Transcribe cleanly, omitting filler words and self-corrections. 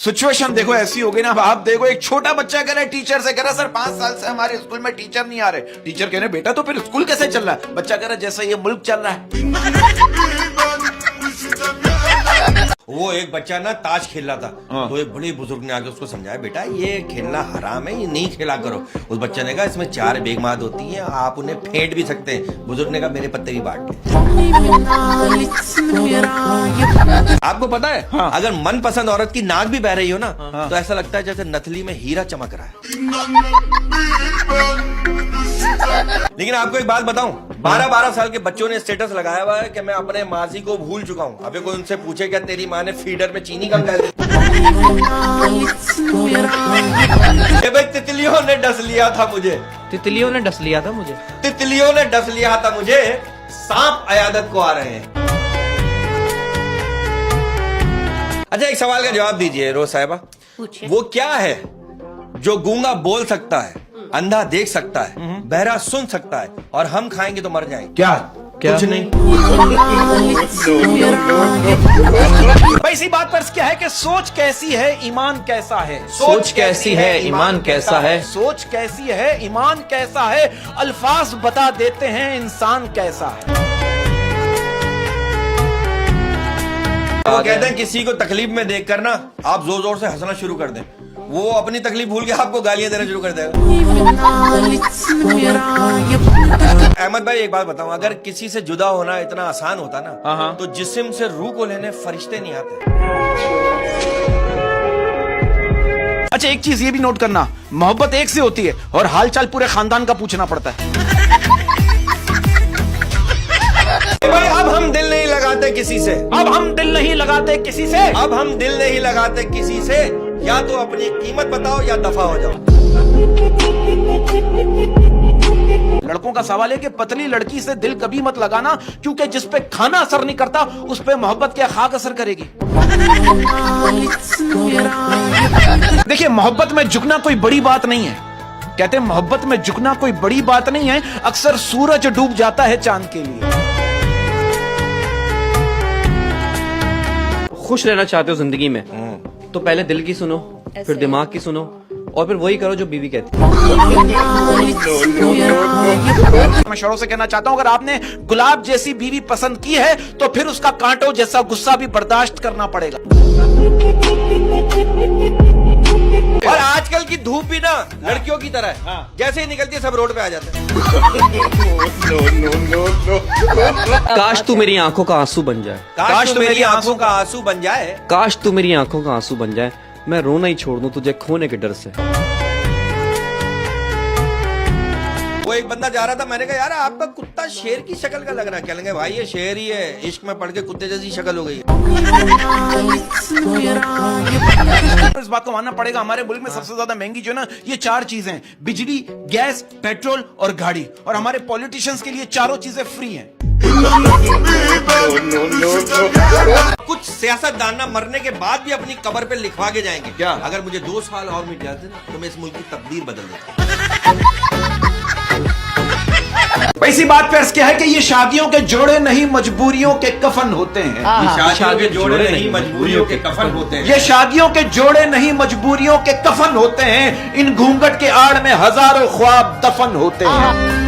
Situation देखो ऐसी हो गई ना। अब आप देखो, एक छोटा बच्चा कह रहा है टीचर से, कह रहा है सर 5 साल से हमारे स्कूल में टीचर नहीं आ रहे। टीचर कह रहे बेटा तो फिर स्कूल कैसे चल रहा है? बच्चा कह रहा है जैसा ये मुल्क चल रहा है। वो एक बच्चा ना ताश खेल रहा था, तो एक बड़े बुजुर्ग ने आके उसको समझाया, बेटा ये खेलना हराम है, ये नहीं खेला करो। उस बच्चे ने कहा इसमें 4 बेगमात होती हैं, आप उन्हें फेंट भी सकते हैं। बुजुर्ग ने कहा मेरे पत्ते भी बांट दे। आपको पता है अगर मनपसंद औरत की नाक भी बह रही हो ना, तो ऐसा लगता है जैसे नथली में हीरा चमक रहा है। लेकिन आपको एक बात बताऊं, 12-12 साल के बच्चों ने स्टेटस लगाया हुआ है कि मैं अपने माजी को भूल चुका हूं। अबे कोई उनसे पूछे क्या तेरी माँ ने फीडर में चीनी कम डाल दी? भाई तितलियों ने डस लिया था मुझे, तितलियों ने डस लिया था मुझे, तितलियों ने डस लिया था मुझे, सांप अयादत को आ रहे हैं। अच्छा एक सवाल का जवाब दीजिए रोज साहिबा, वो क्या है जो गूंगा बोल सकता है, अंधा देख सकता है, बहरा सुन सकता है, और हम खाएंगे तो मर जाएंगे? क्या कुछ नहीं। भाई इसी बात पर क्या है कि सोच कैसी है ईमान कैसा है। सोच कैसी है ईमान कैसा है, सोच कैसी है ईमान कैसा है, अल्फाज बता देते हैं इंसान कैसा है। वो कहते हैं किसी को तकलीफ में देखकर ना आप जोर जोर से हंसना शुरू कर दें, वो अपनी तकलीफ भूल के आपको गालियां देना शुरू कर देगा। अहमद भाई एक बात बताऊं, अगर किसी से जुदा होना इतना आसान होता ना, तो जिस्म से रूह को लेने फरिश्ते नहीं आते। अच्छा एक चीज ये भी नोट करना, मोहब्बत एक से होती है और हालचाल पूरे खानदान का पूछना पड़ता है। भाई अब हम दिल नहीं लगाते किसी से, अब हम दिल नहीं लगाते किसी से, अब हम दिल नहीं लगाते किसी से, या तो अपनी कीमत बताओ या दफा हो जाओ। लड़कों का सवाल है कि पतली लड़की से दिल कभी मत लगाना, क्योंकि जिस पे खाना असर नहीं करता उस पे मोहब्बत क्या खाक असर करेगी। देखिए मोहब्बत में झुकना कोई बड़ी बात नहीं है, कहते हैं मोहब्बत में झुकना कोई बड़ी बात नहीं है, अक्सर सूरज डूब जाता है चांद के लिए। खुश रहना चाहते हो जिंदगी में तो पहले दिल की सुनो, फिर दिमाग की सुनो, और फिर वही करो जो बीवी कहती है। मैं शौरों से कहना चाहता हूं, अगर आपने गुलाब जैसी बीवी पसंद की है तो फिर उसका कांटों जैसा गुस्सा भी बर्दाश्त करना पड़ेगा। और आजकल की धूप भी ना लड़कियों की तरह है, जैसे ही निकलती है सब रोड पे आ जाते हैं। काश तू मेरी आंखों का आंसू बन जाए, काश तू मेरी आंखों का आंसू बन जाए, काश तू मेरी आंखों का आंसू बन जाए, मैं रोना ही छोड़ दूं तुझे खोने के डर से। वो एक बंदा जा रहा था, मैंने कहा यार आपका कुत्ता शेर की शक्ल का लग रहा है। क्या लगे भाई ये शेर ही है, इश्क में पड़ के कुत्ते जैसी शक्ल हो गई है। इस बात को मानना पड़ेगा, हमारे मुल्क में सबसे ज्यादा महंगी जो ना ये 4 चीजें, बिजली, गैस, पेट्रोल और गाड़ी, और हमारे पॉलिटिशियंस के लिए चारों चीजें फ्री हैं। कुछ सियासतदान ना मरने के बाद भी अपनी कब्र पे लिखवा के जाएंगे, क्या अगर मुझे 2 साल और मिल जाते ना तो मैं इस मुल्क की तकदीर बदल देता। इसी बात पे अर्ज क्या है कि ये शादियों के जोड़े नहीं मजबूरियों के कफन होते हैं। ये शादियों के जोड़े नहीं मजबूरियों के कफन होते हैं। ये शादियों के जोड़े नहीं मजबूरियों के कफन होते हैं। इन घूंघट के आड़ में हजारों ख्वाब दफन होते हैं।